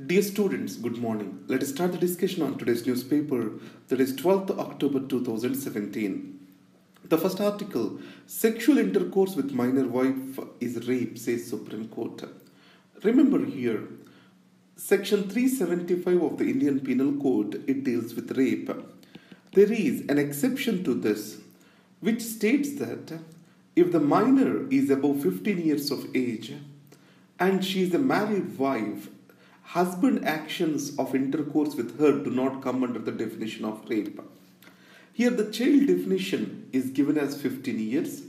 Dear students, good morning. Let us start the discussion on today's newspaper, that is 12th October 2017. The first article, Sexual Intercourse with Minor Wife is Rape, says Supreme Court. Remember here, Section 375 of the Indian Penal Code, it deals with rape. There is an exception to this, which states that if the minor is above 15 years of age and she is a married wife, husband actions of intercourse with her do not come under the definition of rape. Here the child definition is given as 15 years.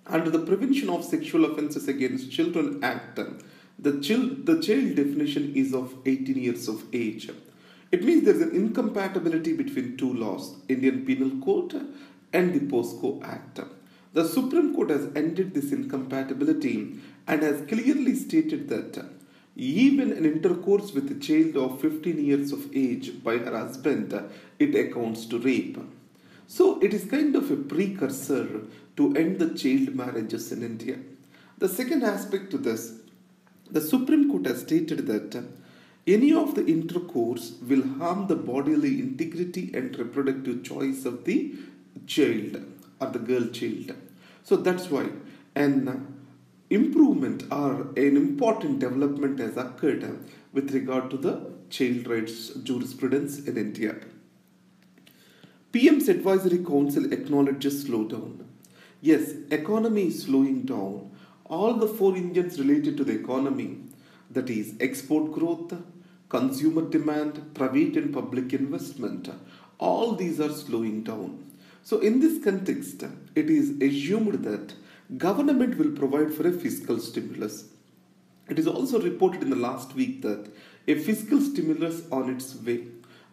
Under the Prevention of Sexual Offences Against Children Act, the child definition is of 18 years of age. It means there is an incompatibility between two laws, Indian Penal Code and the POSCO Act. The Supreme Court has ended this incompatibility and has clearly stated that even an intercourse with a child of 15 years of age by her husband, it accounts to rape. So it is kind of a precursor to end the child marriages in India. The second aspect to this, the Supreme Court has stated that any of the intercourse will harm the bodily integrity and reproductive choice of the child or the girl child. So that's why an improvement or an important development has occurred with regard to the child rights jurisprudence in India. PM's Advisory Council acknowledges slowdown. Yes, economy is slowing down. All the four engines related to the economy, that is export growth, consumer demand, private and public investment, all these are slowing down. So in this context, it is assumed that government will provide for a fiscal stimulus. It is also reported in the last week that a fiscal stimulus on its way.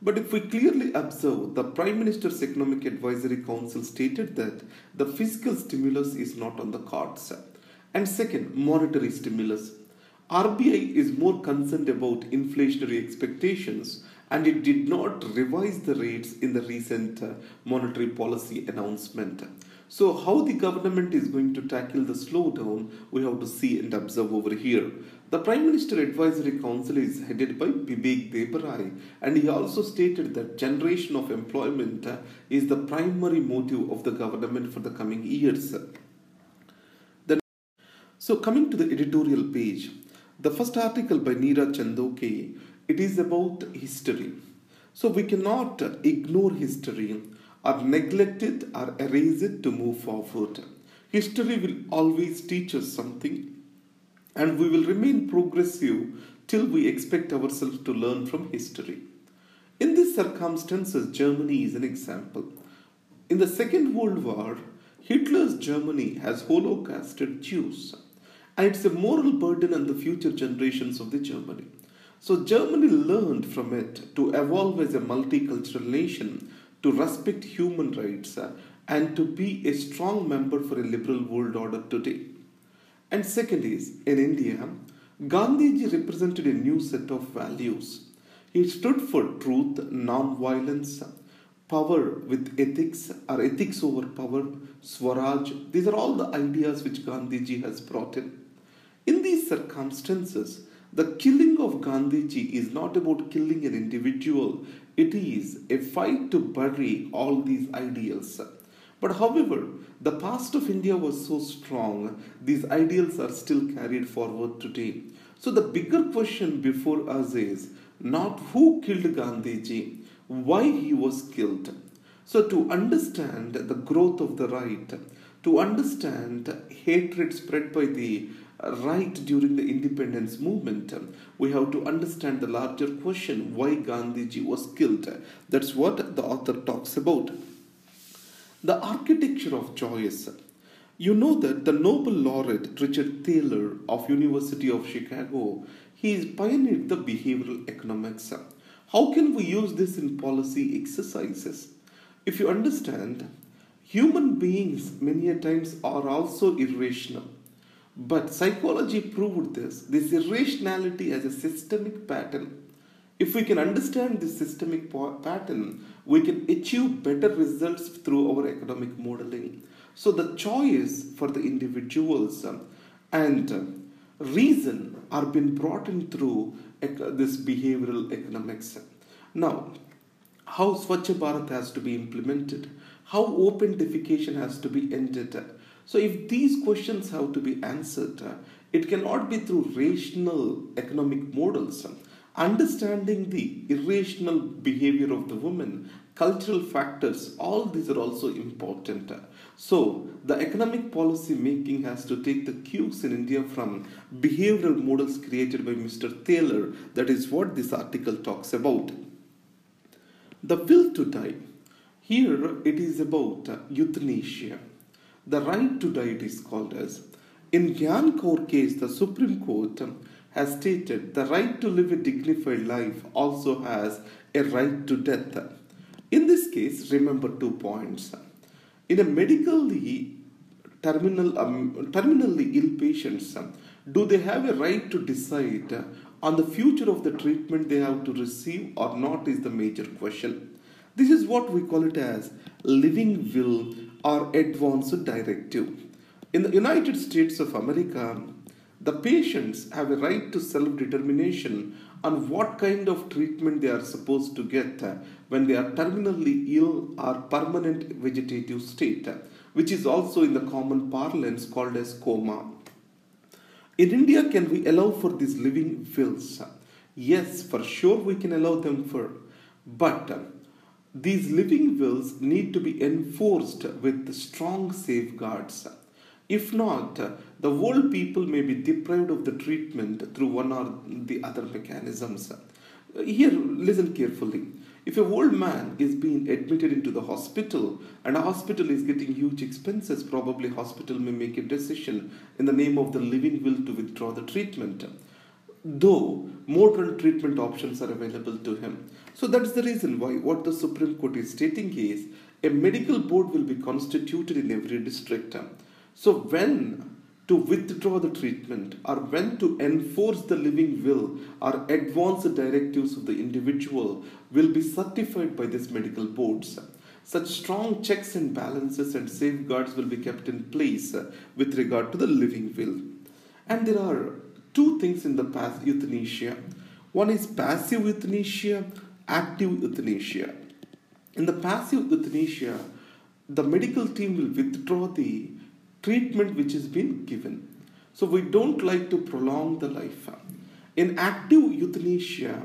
But if we clearly observe, the Prime Minister's Economic Advisory Council stated that the fiscal stimulus is not on the cards. And second, monetary stimulus. RBI is more concerned about inflationary expectations and it did not revise the rates in the recent monetary policy announcement. So how the government is going to tackle the slowdown, we have to see and observe over here. The Prime Minister Advisory Council is headed by Bibek Debarai, and he also stated that generation of employment is the primary motive of the government for the coming years. So coming to the editorial page, the first article by Neera Chandoke, it is about history. So we cannot ignore history or neglect it or erase it to move forward. History will always teach us something and we will remain progressive till we expect ourselves to learn from history. In these circumstances, Germany is an example. In the Second World War, Hitler's Germany has holocausted Jews, and it's a moral burden on the future generations of the Germany. So Germany learned from it to evolve as a multicultural nation, to respect human rights and to be a strong member for a liberal world order today. And second is, in India, Gandhiji represented a new set of values. He stood for truth, non-violence, power with ethics or ethics over power, Swaraj. These are all the ideas which Gandhiji has brought in. In these circumstances, the killing of Gandhiji is not about killing an individual. It is a fight to bury all these ideals. But however, the past of India was so strong, these ideals are still carried forward today. So the bigger question before us is not who killed Gandhiji, why he was killed. So to understand the growth of the right, to understand hatred spread by the right during the independence movement, we have to understand the larger question why Gandhiji was killed. That's what the author talks about. The architecture of choice. You know that the Nobel laureate Richard Thaler of University of Chicago, he pioneered the behavioral economics. How can we use this in policy exercises? If you understand, human beings many a times are also irrational. But psychology proved this irrationality as a systemic pattern. If we can understand this systemic pattern, we can achieve better results through our economic modeling. So the choice for the individuals and reason are being brought in through this behavioral economics. Now, how Swachh Bharat has to be implemented, how open defecation has to be ended. So, if these questions have to be answered, it cannot be through rational economic models. Understanding the irrational behavior of the woman, cultural factors, all these are also important. So, the economic policy making has to take the cues in India from behavioral models created by Mr. Taylor. That is what this article talks about. The will to die. Here it is about euthanasia. The right to die it is called as. In Gyan Kaur case, the Supreme Court has stated the right to live a dignified life also has a right to death. In this case, remember 2 points. In a terminally ill patients, do they have a right to decide on the future of the treatment they have to receive or not is the major question. This is what we call it as living will or advance directive. In the United States of America, the patients have a right to self-determination on what kind of treatment they are supposed to get when they are terminally ill or permanent vegetative state, which is also in the common parlance called as coma. In India, can we allow for these living wills? Yes, for sure we can allow them for, but these living wills need to be enforced with strong safeguards. If not, the whole people may be deprived of the treatment through one or the other mechanisms. Here, listen carefully. If a old man is being admitted into the hospital and a hospital is getting huge expenses, probably hospital may make a decision in the name of the living will to withdraw the treatment, though modern treatment options are available to him. So that's the reason why what the Supreme Court is stating is a medical board will be constituted in every district. So when to withdraw the treatment or when to enforce the living will or advance the directives of the individual will be certified by these medical boards. Such strong checks and balances and safeguards will be kept in place with regard to the living will. And there are 2 things in the past euthanasia. One is passive euthanasia, active euthanasia. In the passive euthanasia, the medical team will withdraw the treatment which is being given. So we don't like to prolong the life. In active euthanasia,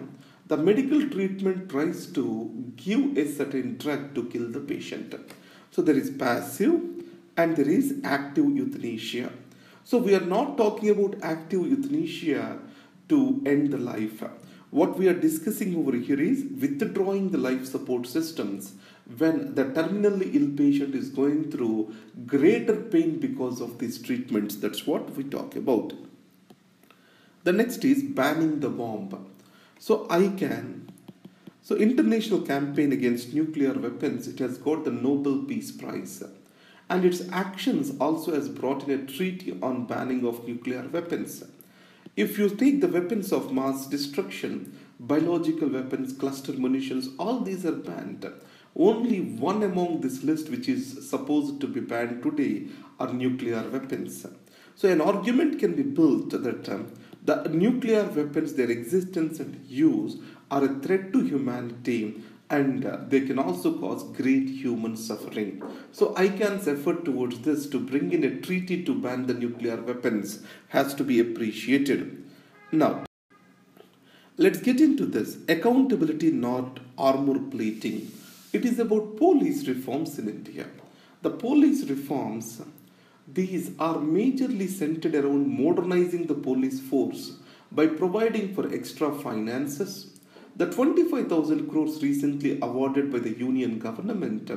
the medical treatment tries to give a certain drug to kill the patient. So there is passive and there is active euthanasia. So we are not talking about active euthanasia to end the life. What we are discussing over here is withdrawing the life support systems when the terminally ill patient is going through greater pain because of these treatments. That's what we talk about. The next is banning the bomb. So International Campaign Against Nuclear Weapons, it has got the Nobel Peace Prize. And its actions also has brought in a treaty on banning of nuclear weapons. If you take the weapons of mass destruction, biological weapons, cluster munitions, all these are banned. Only one among this list which is supposed to be banned today are nuclear weapons. So an argument can be built that the nuclear weapons, their existence and use are a threat to humanity and they can also cause great human suffering. So ICAN's effort towards this to bring in a treaty to ban the nuclear weapons has to be appreciated. Now, let's get into this. Accountability, not armor plating. It is about police reforms in India. The police reforms, these are majorly centered around modernizing the police force by providing for extra finances. The 25,000 crores recently awarded by the union government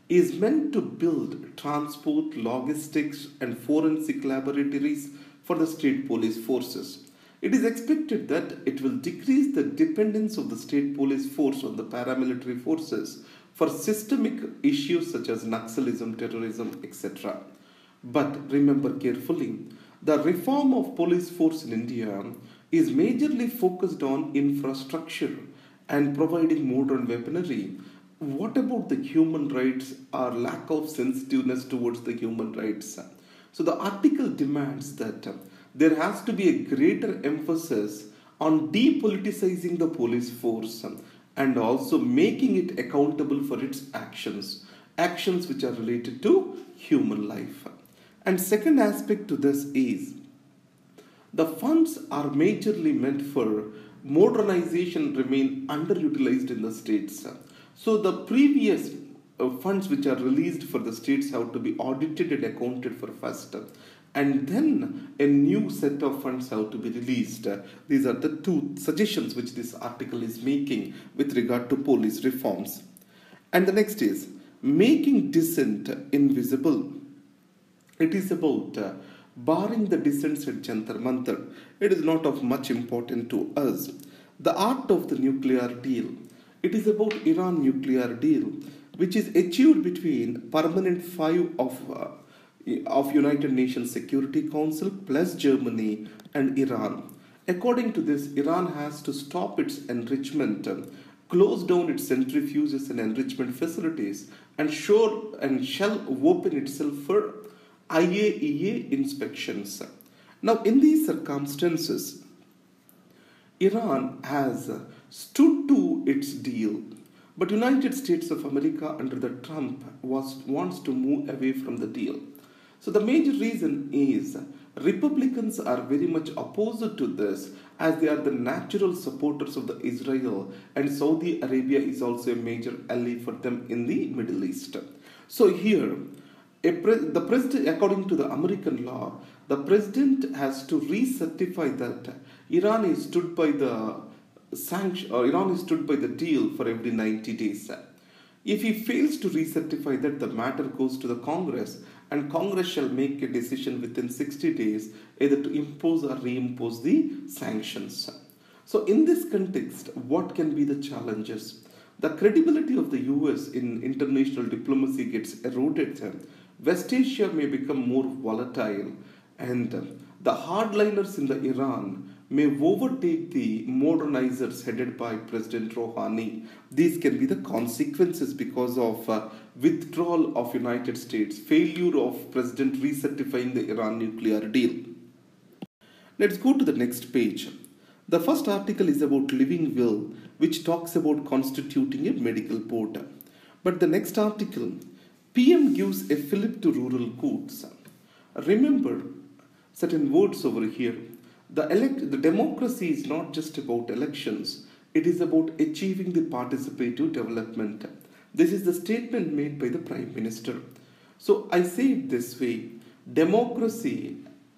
is meant to build transport, logistics and forensic laboratories for the state police forces. It is expected that it will decrease the dependence of the state police force on the paramilitary forces for systemic issues such as Naxalism, terrorism, etc. But remember carefully, the reform of police force in India is majorly focused on infrastructure and providing modern weaponry. What about the human rights or lack of sensitiveness towards the human rights? So the article demands that there has to be a greater emphasis on depoliticizing the police force and also making it accountable for its actions which are related to human life. And second aspect to this is the funds are majorly meant for modernization remain underutilized in the states. So the previous funds which are released for the states have to be audited and accounted for first, and then a new set of funds have to be released. These are the two suggestions which this article is making with regard to police reforms. And the next is making dissent invisible. It is about barring the dissents at Jantar Mantar. It is not of much importance to us. The art of the nuclear deal. It is about Iran nuclear deal, which is achieved between permanent five of United Nations Security Council plus Germany and Iran. According to this, Iran has to stop its enrichment, close down its centrifuges and enrichment facilities, and shall open itself for IAEA inspections. Now, in these circumstances, Iran has stood to its deal, but United States of America under the Trump wants to move away from the deal. So the major reason is Republicans are very much opposed to this, as they are the natural supporters of the Israel, and Saudi Arabia is also a major ally for them in the Middle East. So here, the president, according to the American law, the president has to recertify that Iran is stood by the Iran is stood by the deal for every 90 days. If he fails to recertify that, the matter goes to the Congress, and Congress shall make a decision within 60 days either to impose or reimpose the sanctions. So in this context, what can be the challenges? The credibility of the US in international diplomacy gets eroded. West Asia may become more volatile, and the hardliners in the Iran may overtake the modernizers headed by President Rouhani. These can be the consequences because of withdrawal of United States, failure of President recertifying the Iran nuclear deal. Let's go to the next page. The first article is about living will, which talks about constituting a medical board. But the next article, PM gives a fillip to rural goods. Remember certain words over here. The democracy is not just about elections. It is about achieving the participative development. This is the statement made by the Prime Minister. So I say it this way. Democracy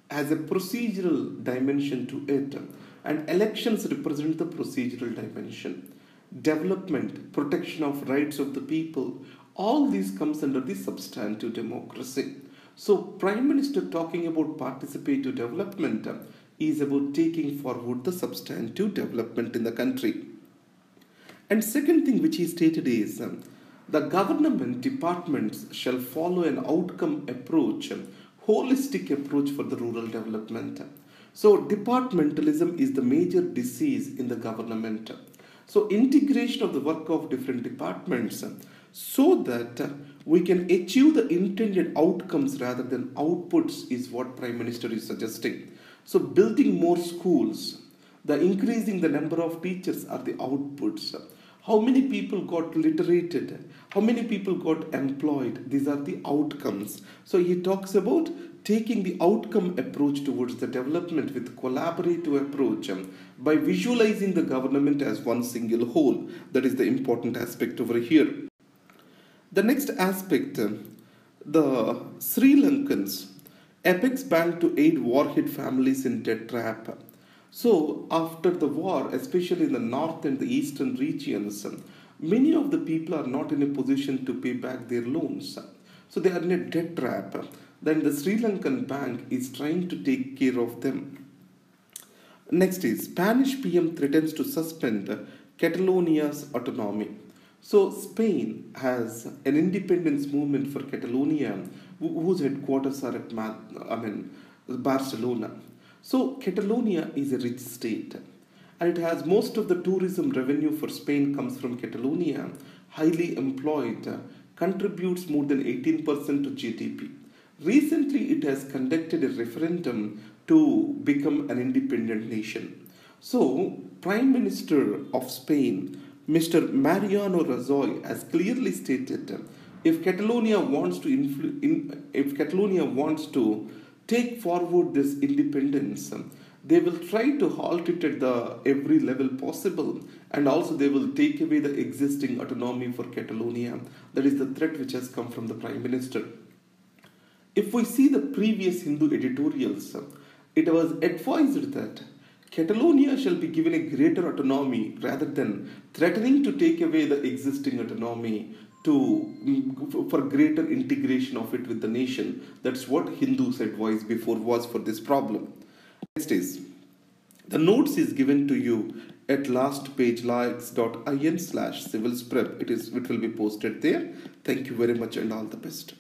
has a procedural dimension to it, and elections represent the procedural dimension. Development, protection of rights of the people, all these comes under the substantive democracy. So Prime Minister talking about participative development is about taking forward the substantive development in the country. And second thing which he stated is the government departments shall follow an outcome approach, holistic approach for the rural development. So departmentalism is the major disease in the government. So integration of the work of different departments so that we can achieve the intended outcomes rather than outputs is what Prime Minister is suggesting. So building more schools, the increasing the number of teachers are the outputs. How many people got literated? How many people got employed? These are the outcomes. So he talks about taking the outcome approach towards the development with collaborative approach by visualizing the government as one single whole. That is the important aspect over here. The next aspect, the Sri Lankans, Apex Bank to aid war-hit families in debt trap. So after the war, especially in the north and the eastern regions, many of the people are not in a position to pay back their loans. So they are in a debt trap. Then the Sri Lankan bank is trying to take care of them. Next is Spanish PM threatens to suspend Catalonia's autonomy. So Spain has an independence movement for Catalonia, whose headquarters are at Barcelona. So Catalonia is a rich state, and it has most of the tourism revenue for Spain comes from Catalonia, highly employed, contributes more than 18% to GDP. Recently, it has conducted a referendum to become an independent nation. So, Prime Minister of Spain, Mr. Mariano Rajoy, has clearly stated if Catalonia wants to if Catalonia wants to take forward this independence, they will try to halt it at the every level possible, and also they will take away the existing autonomy for Catalonia. That is the threat which has come from the Prime Minister. If we see the previous Hindu editorials, it was advised that Catalonia shall be given a greater autonomy rather than threatening to take away the existing autonomy for greater integration of it with the nation. That's what Hindus advised before was for this problem. Next is the notes is given to you at lastpagelikes.in/civils prep. It will be posted there. Thank you very much and all the best.